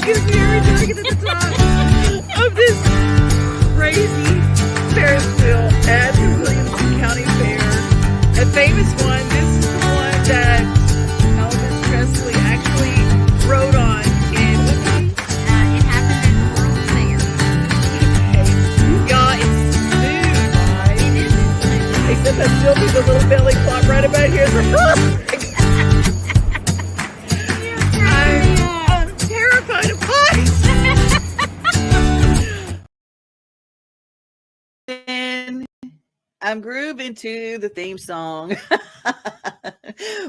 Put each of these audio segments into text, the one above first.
Because we are doing it at the top of this crazy Ferris wheel at the Williamson County Fair. A famous one. This is the one that Elvis Presley actually rode on in what movie? It happened at the World's Fair. Y'all, it's smooth, right? It is smooth. Except I still do the little belly flop right about here. It's like, I'm terrified of heights. And I'm grooving to the theme song.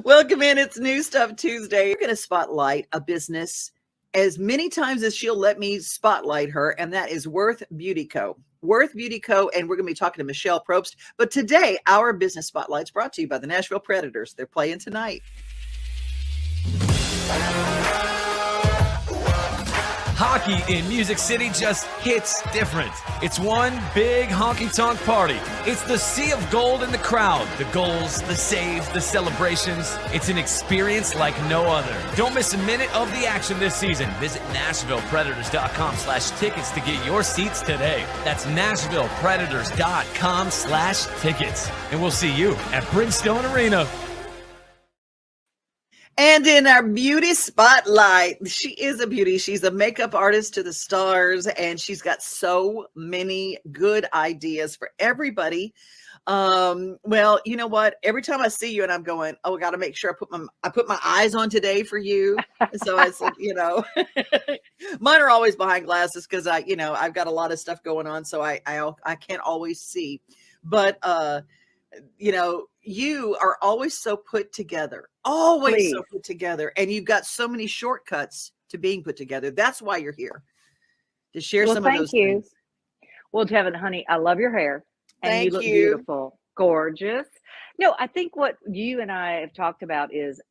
Welcome in. It's New Stuff Tuesday. We're going to spotlight a business as many times as she'll let me spotlight her, and that is Worth Beauty Co. Worth Beauty Co. And we're going to be talking to Michelle Probst. But today, our business spotlight's brought to you by the Nashville Predators. They're playing tonight. Hockey in Music City just hits different. It's one big honky-tonk party. It's the sea of gold in the crowd. The goals, the saves, the celebrations. It's an experience like no other. Don't miss a minute of the action this season. Visit NashvillePredators.com/tickets to get your seats today. That's NashvillePredators.com/tickets. And we'll see you at Bridgestone Arena. And in our beauty spotlight, she is a beauty. She's a makeup artist to the stars, and she's got so many good ideas for everybody. Well, you know what? Every time I see you and I'm going, oh, I got to make sure I put my eyes on today for you. So I said, mine are always behind glasses because I've got a lot of stuff going on. So I can't always see, but, you are always so put together, so put together. And you've got so many shortcuts to being put together. That's why you're here to share some of those things. Well, Tevin, honey, I love your hair. And Thank you look beautiful, gorgeous. No, I think what you and I have talked about is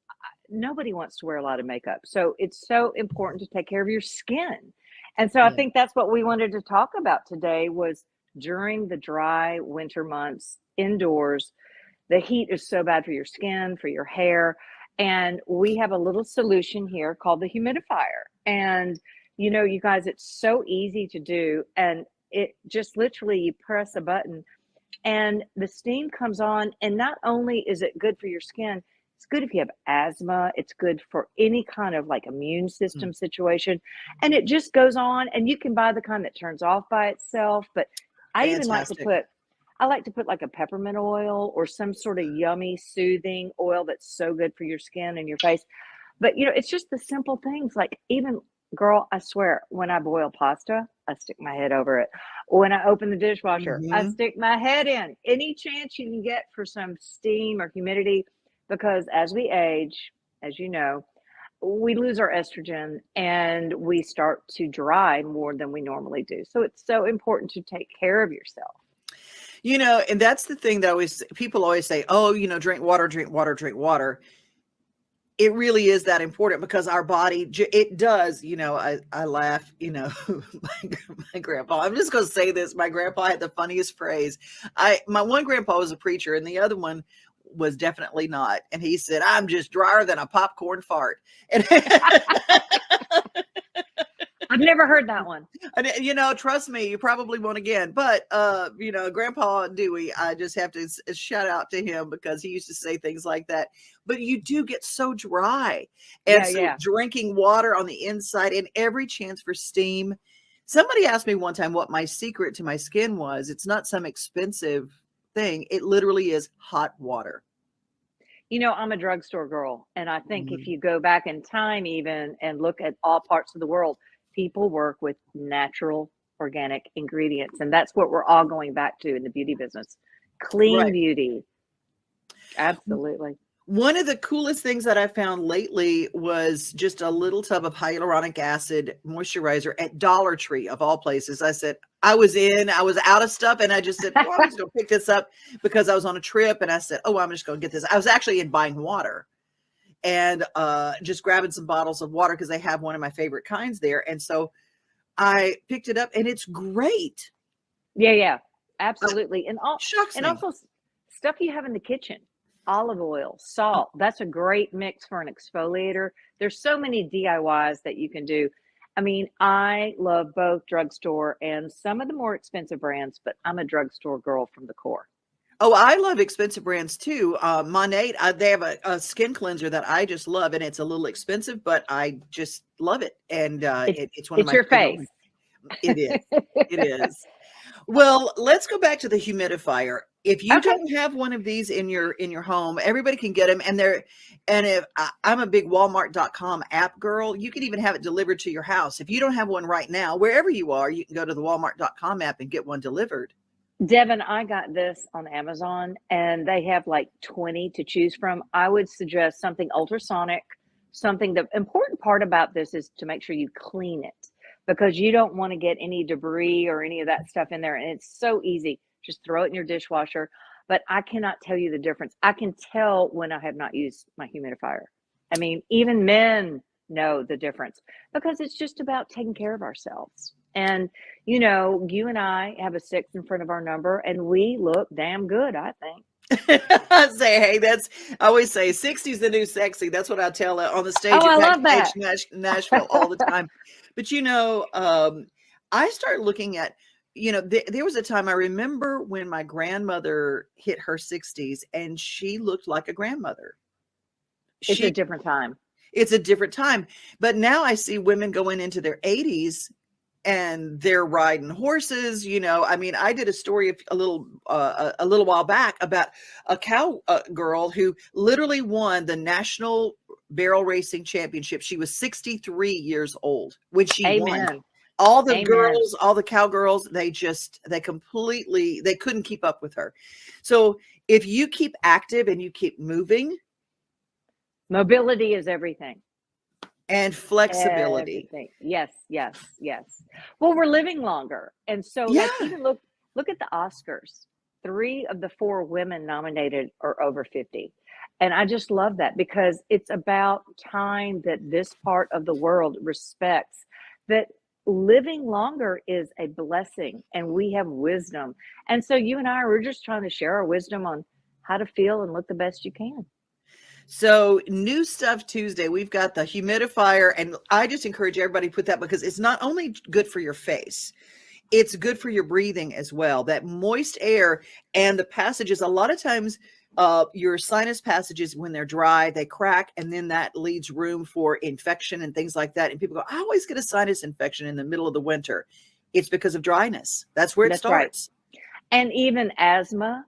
nobody wants to wear a lot of makeup. So it's so important to take care of your skin. And so I think that's what we wanted to talk about today was during the dry winter months indoors, the heat is so bad for your skin, for your hair. And we have a little solution here called the humidifier. And, you guys, it's so easy to do. And it just literally, you press a button and the steam comes on. And not only is it good for your skin, it's good if you have asthma. It's good for any kind of like immune system situation. And it just goes on, and you can buy the kind that turns off by itself. But I even like to put like a peppermint oil or some sort of yummy, soothing oil that's so good for your skin and your face. But, it's just the simple things. Like even, girl, I swear, when I boil pasta, I stick my head over it. When I open the dishwasher, I stick my head in. Any chance you can get for some steam or humidity, because as we age, as you know, we lose our estrogen and we start to dry more than we normally do. So it's so important to take care of yourself. And that's the thing that people always say, oh, drink water, drink water, drink water. It really is that important because our body, it does, I laugh, my grandpa, I'm just going to say this. My grandpa had the funniest phrase. My one grandpa was a preacher and the other one was definitely not. And he said, I'm just drier than a popcorn fart. And I've never heard that one. Trust me, you probably won't again. But, Grandpa Dewey, I just have to shout out to him because he used to say things like that. But you do get so dry. And drinking water on the inside and every chance for steam. Somebody asked me one time what my secret to my skin was. It's not some expensive thing. It literally is hot water. I'm a drugstore girl. And I think if you go back in time even and look at all parts of the world, people work with natural organic ingredients. And that's what we're all going back to in the beauty business. Clean beauty. Absolutely. One of the coolest things that I found lately was just a little tub of hyaluronic acid moisturizer at Dollar Tree of all places. I said, I was out of stuff. And I just said, well, I'm just going to pick this up because I was on a trip. And I said, oh, I'm just going to get this. I was actually in buying water. And just grabbing some bottles of water because they have one of my favorite kinds there. And so I picked it up and it's great. Yeah, absolutely. And also stuff you have in the kitchen, olive oil, salt. That's a great mix for an exfoliator. There's so many DIYs that you can do. I mean, I love both drugstore and some of the more expensive brands, but I'm a drugstore girl from the core. Oh, I love expensive brands too. Monat, they have a skin cleanser that I just love, and it's a little expensive, but I just love it. And It's it's one of it's my your favorite face. ones. It is. It is. Well, let's go back to the humidifier. If you Okay. don't have one of these in your home, everybody can get them, and if I'm a big Walmart.com app girl, you can even have it delivered to your house. If you don't have one right now, wherever you are, you can go to the Walmart.com app and get one delivered. Devin, I got this on Amazon and they have like 20 to choose from. I would suggest something ultrasonic, something. The important part about this is to make sure you clean it because you don't want to get any debris or any of that stuff in there. And it's so easy. Just throw it in your dishwasher. But I cannot tell you the difference. I can tell when I have not used my humidifier. I mean, even men know the difference because it's just about taking care of ourselves. And you and I have a 6 in front of our number, and we look damn good, I think. I say, hey, I always say 60 is the new sexy. That's what I tell on the stage Oh, at I love Backstage that. Nashville all the time. But I start looking at, there was a time I remember when my grandmother hit her 60s and she looked like a grandmother. It's a different time. It's a different time. But now I see women going into their 80s and they're riding horses. I mean, I did a story a little while back about a cow girl who literally won the national barrel racing championship. She was 63 years old when she won. Amen. All the Amen. girls, all the cowgirls, they couldn't keep up with her. So if you keep active and you keep moving, Mobility is everything. and flexibility. Everything. Yes, yes, yes. Well, we're living longer. And so like Yeah. even look at the Oscars. 3 of the 4 women nominated are over 50. And I just love that because it's about time that this part of the world respects that living longer is a blessing and we have wisdom. And so you and I we're just trying to share our wisdom on how to feel and look the best you can. So new stuff Tuesday, we've got the humidifier, and I just encourage everybody to put that because it's not only good for your face, it's good for your breathing as well. That moist air and the passages, a lot of times your sinus passages, when they're dry, they crack, and then that leaves room for infection and things like that. And people go, I always get a sinus infection in the middle of the winter. It's because of dryness. That's where it That's right. starts. And even asthma,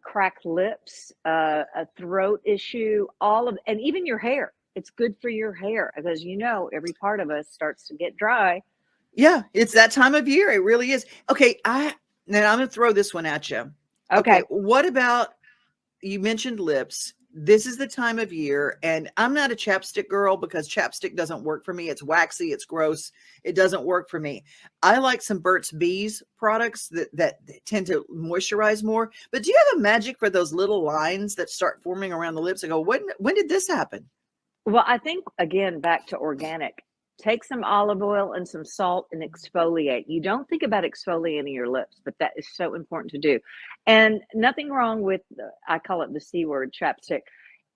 cracked lips, a throat issue, and even your hair. It's good for your hair because every part of us starts to get dry. Yeah, it's that time of year. It really is. Okay, now I'm going to throw this one at you. Okay, Okay. what about, you mentioned lips. This is the time of year, and I'm not a chapstick girl because chapstick doesn't work for me. It's waxy, it's gross. It doesn't work for me. I like some Burt's Bees products that tend to moisturize more. But do you have a magic for those little lines that start forming around the lips? I go, when did this happen? Well, I think again back to organic. Take some olive oil and some salt and exfoliate. You don't think about exfoliating your lips, but that is so important to do. And nothing wrong with I call it the C word, chapstick.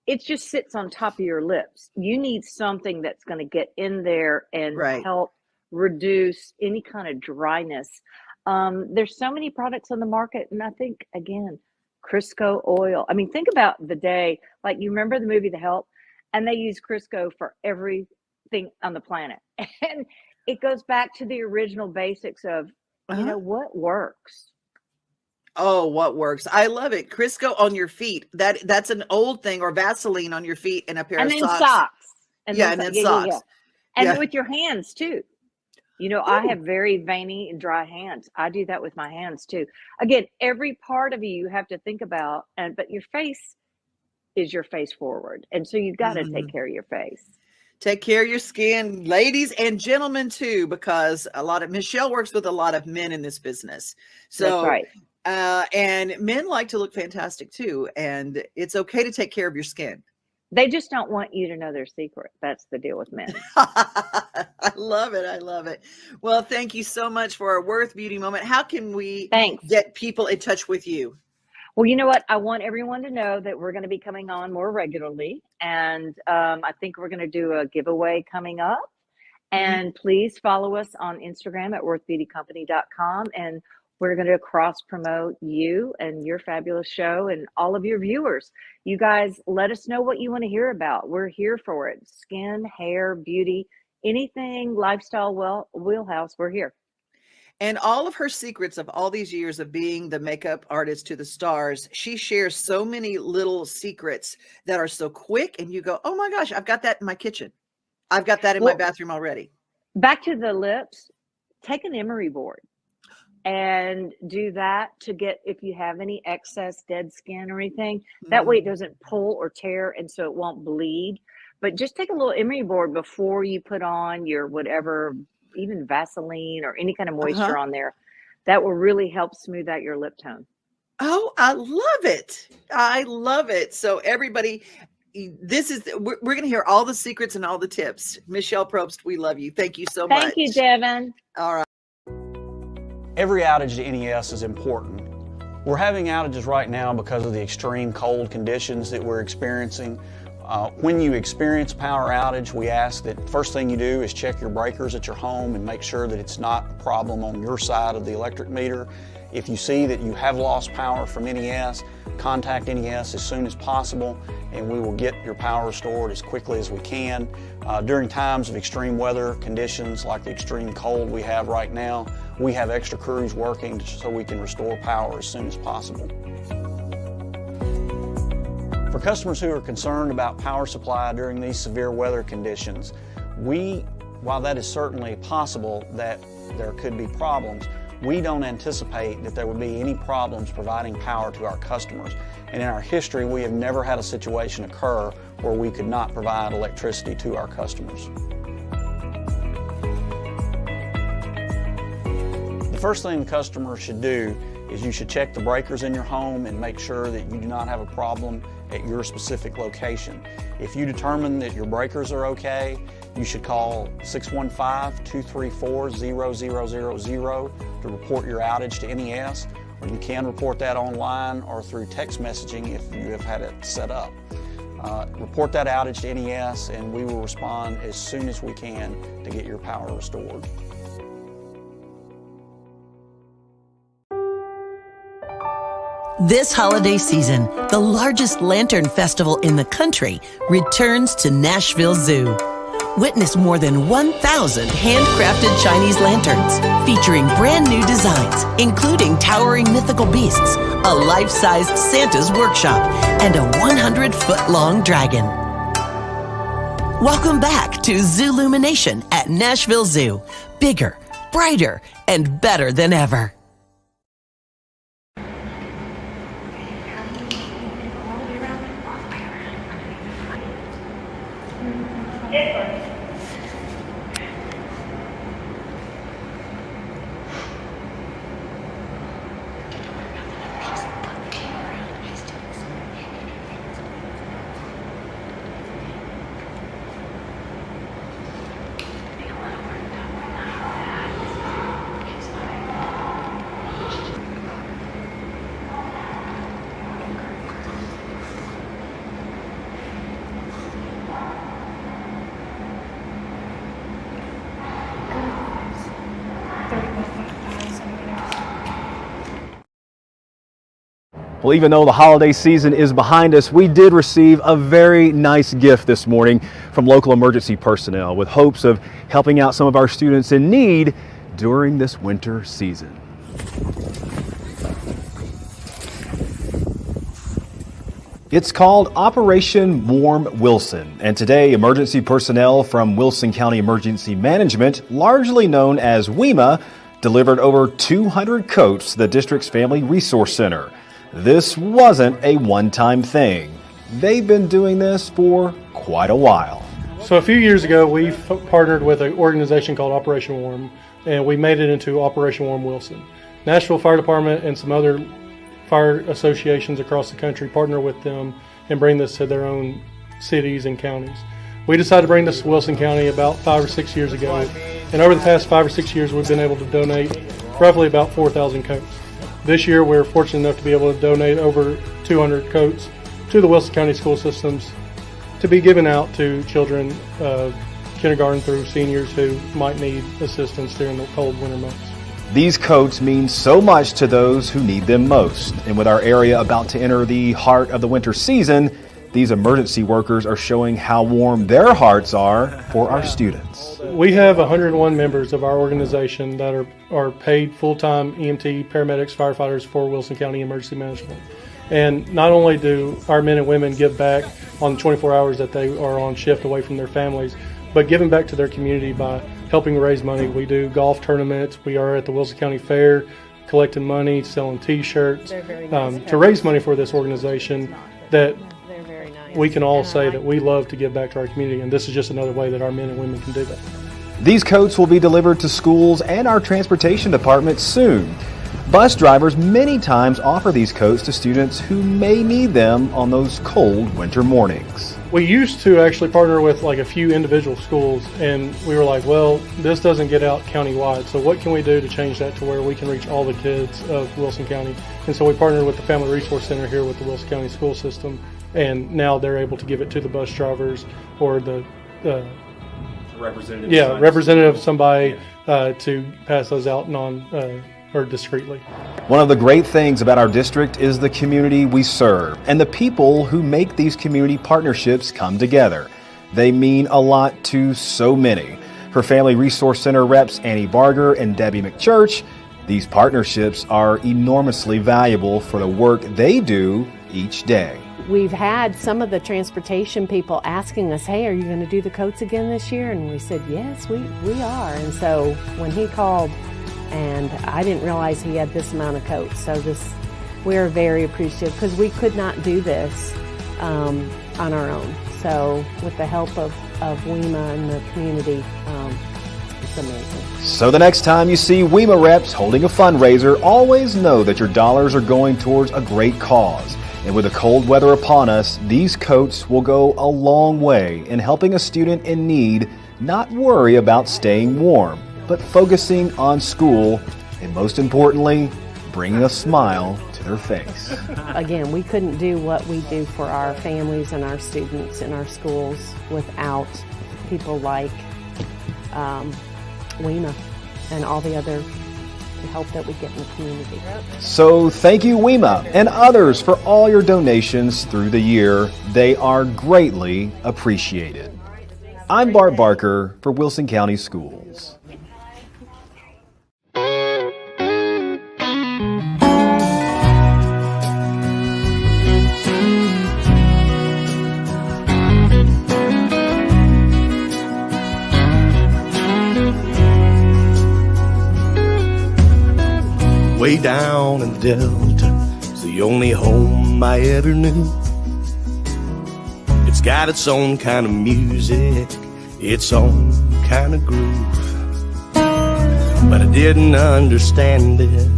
It just sits on top of your lips. You need something that's going to get in there and Right. help reduce any kind of dryness. There's so many products on the market, and I think again, Crisco oil. I mean, think about the day. Like you remember the movie The Help, and they use Crisco for everything on the planet, and it goes back to the original basics of Uh-huh. what works. Oh, what works? I love it. Crisco on your feet. That's an old thing, or Vaseline on your feet and a pair And of then socks. socks. And Yeah, then and then yeah, yeah, yeah. socks. And Yeah. with your hands too. I Ooh. have very veiny and dry hands. I do that with my hands too. Again, every part of you have to think about, but your face is your face forward. And so you've got to take Mhm. care of your face. Take care of your skin, ladies and gentlemen too, because Michelle works with a lot of men in this business. That's So, right. and men like to look fantastic too, and it's okay to take care of your skin. They just don't want you to know their secret. That's the deal with men. I love it. I love it. Well, thank you so much for our Worth Beauty moment. How can we Thanks. get people in touch with you? Well, you know what? I want everyone to know that we're going to be coming on more regularly. And I think we're going to do a giveaway coming up. And please follow us on Instagram at worthbeautycompany.com. And we're going to cross promote you and your fabulous show and all of your viewers. You guys, let us know what you want to hear about. We're here for it. Skin, hair, beauty, anything, lifestyle, wheelhouse, we're here. And all of her secrets of all these years of being the makeup artist to the stars, she shares so many little secrets that are so quick. And you go, oh my gosh, I've got that in my kitchen. I've got that in my bathroom already. Back to the lips, take an emery board and do that to get, if you have any excess dead skin or anything, that way it doesn't pull or tear, and so it won't bleed. But just take a little emery board before you put on your whatever, even Vaseline or any kind of moisture on there. That will really help smooth out your lip tone. Oh, I love it. I love it. So everybody, we're going to hear all the secrets and all the tips. Michelle Probst, we love you. Thank you so much. Thank you, Devin. All right. Every outage to NES is important. We're having outages right now because of the extreme cold conditions that we're experiencing. When you experience a power outage, we ask that first thing you do is check your breakers at your home and make sure that it's not a problem on your side of the electric meter. If you see that you have lost power from NES, contact NES as soon as possible and we will get your power restored as quickly as we can. During times of extreme weather conditions like the extreme cold we have right now, we have extra crews working so we can restore power as soon as possible. For customers who are concerned about power supply during these severe weather conditions, while that is certainly possible that there could be problems, we don't anticipate that there would be any problems providing power to our customers. And in our history, we have never had a situation occur where we could not provide electricity to our customers. The first thing the customer should do is you should check the breakers in your home and make sure that you do not have a problem at your specific location. If you determine that your breakers are okay, you should call 615-234-0000 to report your outage to NES, or you can report that online or through text messaging if you have had it set up. Report that outage to NES and we will respond as soon as we can to get your power restored. This holiday season, the largest lantern festival in the country returns to Nashville Zoo. Witness more than 1,000 handcrafted Chinese lanterns featuring brand new designs, including towering mythical beasts, a life-sized Santa's workshop, and a 100-foot-long dragon. Welcome back to Zoolumination at Nashville Zoo. Bigger, brighter, and better than ever. Well, even though the holiday season is behind us, we did receive a very nice gift this morning from local emergency personnel with hopes of helping out some of our students in need during this winter season. It's called Operation Warm Wilson, and today emergency personnel from Wilson County Emergency Management, largely known as WEMA, delivered over 200 coats to the district's Family Resource Center. This wasn't a one-time thing. They've been doing this for quite a while. So a few years ago, we partnered with an organization called Operation Warm, and we made it into Operation Warm Wilson. Nashville Fire Department and some other fire associations across the country partner with them and bring this to their own cities and counties. We decided to bring this to Wilson County about 5 or 6 years ago, and over the past 5 or 6 years, we've been able to donate roughly about 4,000 coats. This year, we're fortunate enough to be able to donate over 200 coats to the Wilson County school systems to be given out to children, kindergarten through seniors who might need assistance during the cold winter months. These coats mean so much to those who need them most. And with our area about to enter the heart of the winter season, these emergency workers are showing how warm their hearts are for our students. We have 101 members of our organization that are paid full-time EMT, paramedics, firefighters for Wilson County Emergency Management. And not only do our men and women give back on the 24 hours that they are on shift away from their families, but giving back to their community by helping raise money. We do golf tournaments. We are at the Wilson County Fair collecting money, selling T-shirts to raise money for this organization that we can all say that we love to give back to our community, and this is just another way that our men and women can do that. These coats will be delivered to schools and our transportation department soon. Bus drivers many times offer these coats to students who may need them on those cold winter mornings. We used to actually partner with like a few individual schools, and we were like, well, this doesn't get out countywide, so what can we do to change that to where we can reach all the kids of Wilson County? And so we partnered with the Family Resource Center here with the Wilson County school system, and now they're able to give it to the bus drivers or the representative of somebody to pass those out or discreetly. One of the great things about our district is the community we serve and the people who make these community partnerships come together. They mean a lot to so many. For Family Resource Center reps Annie Barger and Debbie McChurch, these partnerships are enormously valuable for the work they do each day. We've had some of the transportation people asking us, hey, are you going to do the coats again this year? And we said, yes, we are. And so when he called, and I didn't realize he had this amount of coats. So we're very appreciative because we could not do this on our own. So with the help of WEMA and the community, it's amazing. So the next time you see WEMA reps holding a fundraiser, always know that your dollars are going towards a great cause. And with the cold weather upon us, these coats will go a long way in helping a student in need not worry about staying warm, but focusing on school, and most importantly, bringing a smile to their face. Again, we couldn't do what we do for our families and our students in our schools without people like WEMA and all the other help that we get in the community. So thank you, WEMA, and others for all your donations through the year. They are greatly appreciated. I'm Bart Barker for Wilson County Schools. Way down in the Delta, it's the only home I ever knew. It's got its own kind of music, its own kind of groove. But I didn't understand it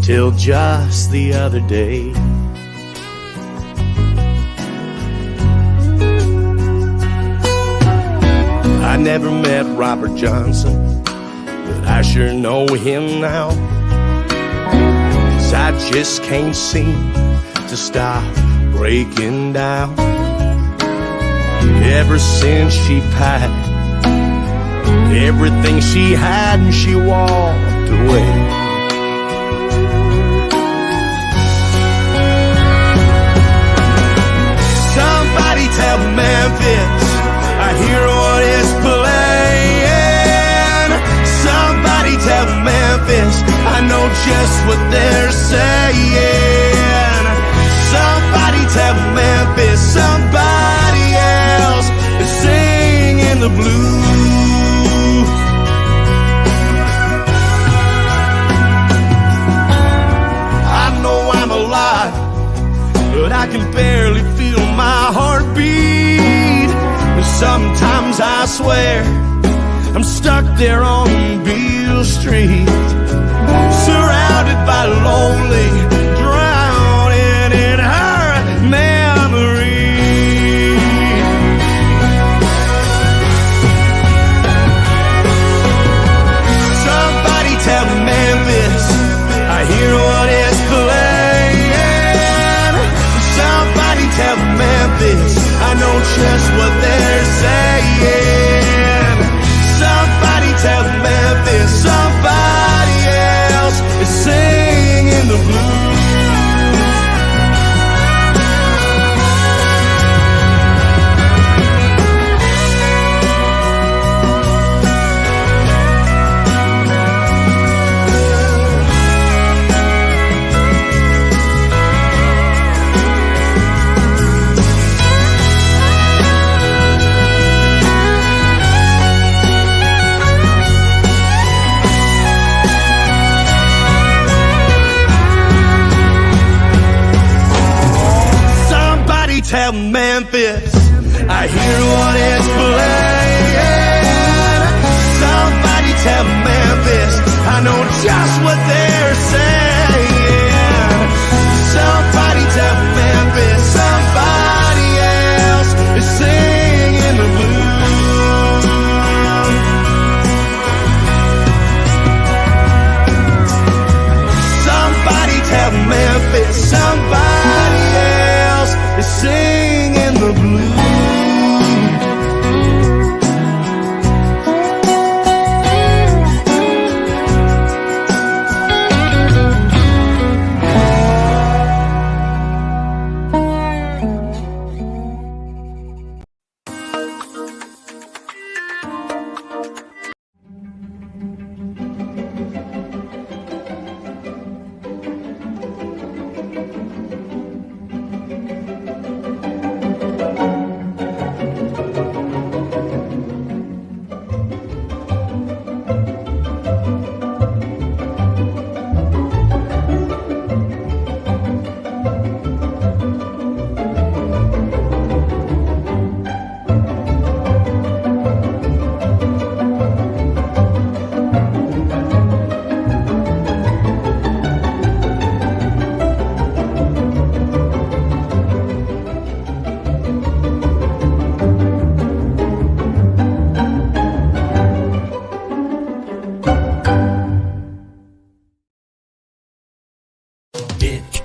till just the other day. I never met Robert Johnson, but I sure know him now. 'Cause I just can't seem to stop breaking down. Ever since she packed everything she had and she walked away. Somebody tell Memphis I hear what is playing. Somebody tell Memphis I know just what they're saying. Somebody tell Memphis somebody else is singing the blues. I know I'm alive, but I can barely feel my heartbeat. Sometimes I swear I'm stuck there on Beale Street, surrounded by lonely, drowning in her memory. Somebody tell Memphis I hear what is playing. Somebody tell Memphis I know just what they're saying. Memphis. I hear what it's playing. Somebody tell Memphis I know just what they're saying. Somebody tell Memphis somebody else is singing the blues. Somebody tell Memphis somebody else is singing the blues.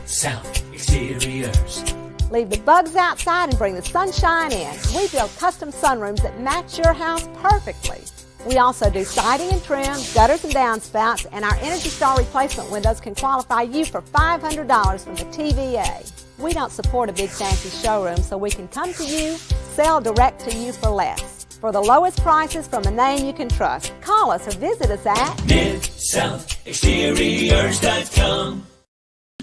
South Exteriors. Leave the bugs outside and bring the sunshine in. We build custom sunrooms that match your house perfectly. We also do siding and trim, gutters and downspouts, and our Energy Star replacement windows can qualify you for $500 from the TVA. We don't support a big fancy showroom, so we can come to you, sell direct to you for less. For the lowest prices from a name you can trust, call us or visit us at MidSouthExteriors.com.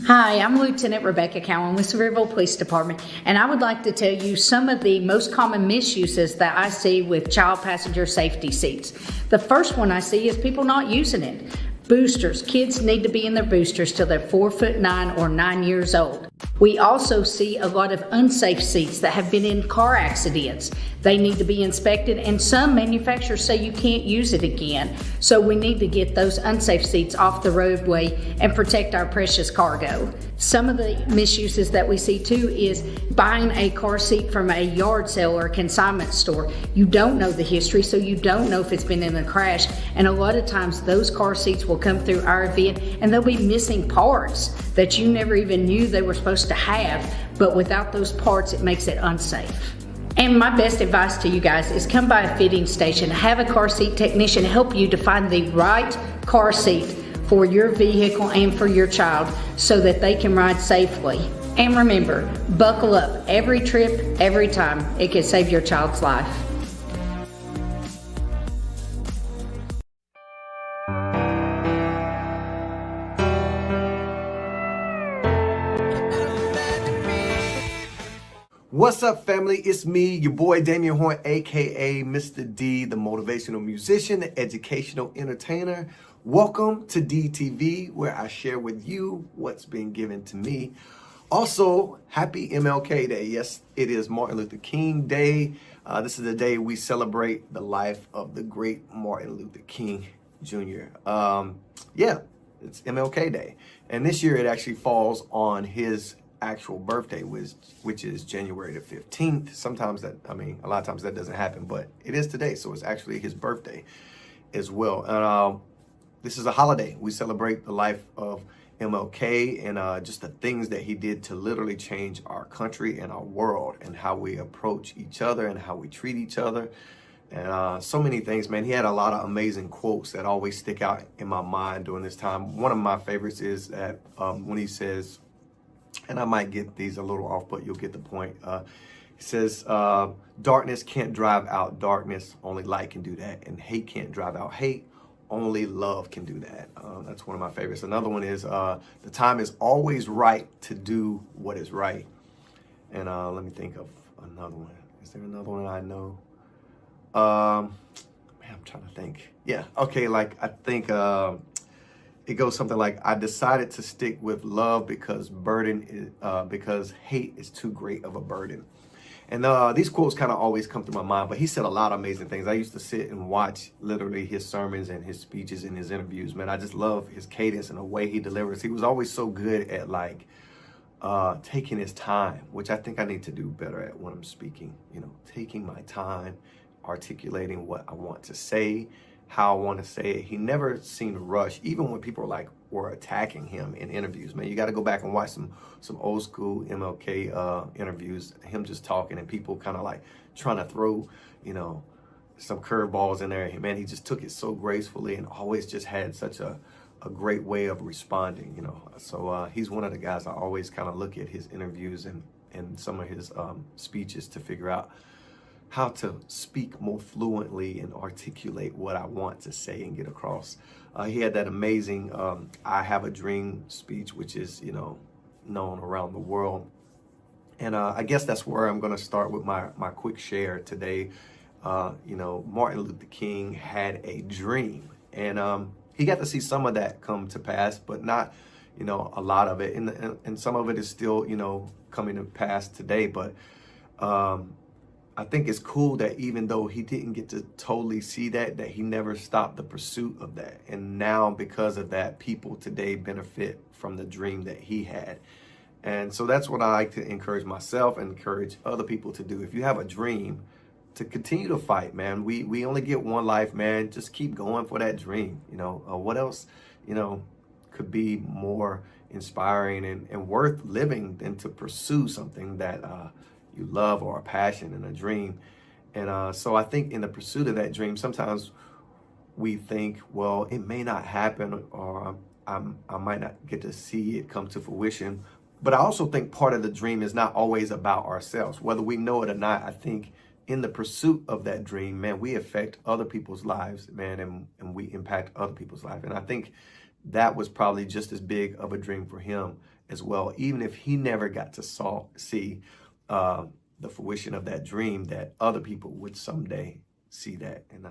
Hi, I'm Lieutenant Rebecca Cowan with Sevierville Police Department, and I would like to tell you some of the most common misuses that I see with child passenger safety seats. The first one I see is people not using it. Boosters. Kids need to be in their boosters till they're 4'9" or 9 years old. We also see a lot of unsafe seats that have been in car accidents. They need to be inspected, and some manufacturers say you can't use it again. So we need to get those unsafe seats off the roadway and protect our precious cargo. Some of the misuses that we see too is buying a car seat from a yard sale or a consignment store. You don't know the history, so you don't know if it's been in a crash, and a lot of times those car seats will come through our event and they'll be missing parts that you never even knew they were supposed to have, but without those parts it makes it unsafe. And my best advice to you guys is come by a fitting station, have a car seat technician help you to find the right car seat for your vehicle and for your child so that they can ride safely. And remember, buckle up every trip, every time. It can save your child's life. What's up, family? It's me, your boy Damian Horn, aka Mr. D, the motivational musician, the educational entertainer. Welcome to DTV, where I share with you what's been given to me. Also, happy MLK Day. Yes, it is Martin Luther King Day. This is the day we celebrate the life of the great Martin Luther King Jr. Yeah, it's MLK Day. And this year it actually falls on his actual birthday, which is January the 15th. Sometimes that, a lot of times that doesn't happen, but it is today, so it's actually his birthday as well. And this is a holiday. We celebrate the life of MLK and just the things that he did to literally change our country and our world and how we approach each other and how we treat each other. And so many things, man. He had a lot of amazing quotes that always stick out in my mind during this time. One of my favorites is that when he says, and I might get these a little off, but you'll get the point. He says, darkness can't drive out darkness, only light can do that. And hate can't drive out hate, only love can do that. That's one of my favorites. Another one is, the time is always right to do what is right. And let me think of another one. Is there another one I know? Man, I'm trying to think. Yeah, okay, like I think it goes something like, I decided to stick with love because because hate is too great of a burden. And these quotes kind of always come through my mind, but he said a lot of amazing things. I used to sit and watch literally his sermons and his speeches and his interviews. Man, I just love his cadence and the way he delivers. He was always so good at like taking his time, which I think I need to do better at when I'm speaking. You know, taking my time, articulating what I want to say, how I want to say it. He never seemed to rush, even when people were attacking him in interviews. Man, you got to go back and watch some old school MLK interviews, him just talking and people kind of like trying to throw, you know, some curveballs in there. Man, he just took it so gracefully and always just had such a great way of responding, you know. So he's one of the guys I always kind of look at his interviews and some of his speeches to figure out how to speak more fluently and articulate what I want to say and get across. He had that amazing I Have a Dream speech, which is, you know, known around the world. And I guess that's where I'm going to start with my quick share today. You know, Martin Luther King had a dream, and he got to see some of that come to pass, but not, you know, a lot of it. And some of it is still, you know, coming to pass today. But I think it's cool that even though he didn't get to totally see that he never stopped the pursuit of that. And now because of that, people today benefit from the dream that he had. And so that's what I like to encourage myself and encourage other people to do. If you have a dream, to continue to fight, man. We only get one life, man. Just keep going for that dream. You know, what else, you know, could be more inspiring and worth living than to pursue something that you love or a passion and a dream. And so I think in the pursuit of that dream, sometimes we think, well, it may not happen, or I might not get to see it come to fruition. But I also think part of the dream is not always about ourselves, whether we know it or not. I think in the pursuit of that dream, man, we affect other people's lives, man, and we impact other people's lives. And I think that was probably just as big of a dream for him as well, even if he never got to see the fruition of that dream, that other people would someday see that. And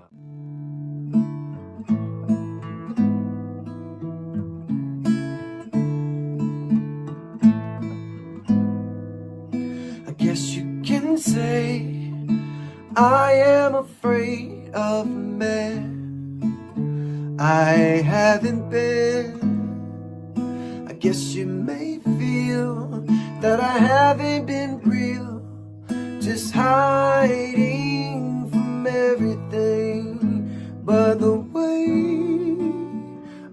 I guess you can say I am afraid of men. I haven't been. I guess you may feel that I haven't been real, just hiding from everything. But the weight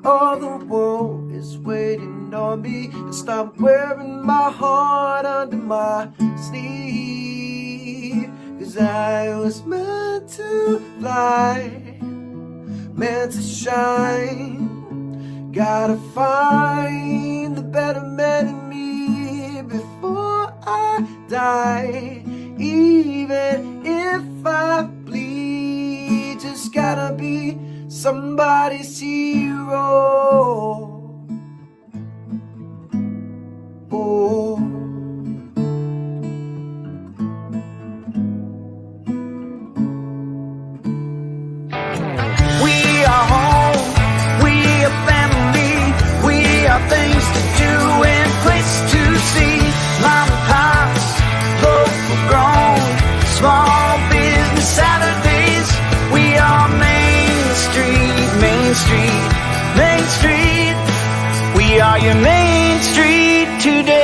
of the world is waiting on me to stop wearing my heart under my sleeve. 'Cause I was meant to fly, meant to shine. Gotta find the better man in me before I die. Even if I bleed, just gotta be somebody's hero. Oh. We are home, we are family, we are things to do and place to see. Mom and pops, local grown, small business Saturdays. We are Main Street, Main Street, Main Street. We are your Main Street today.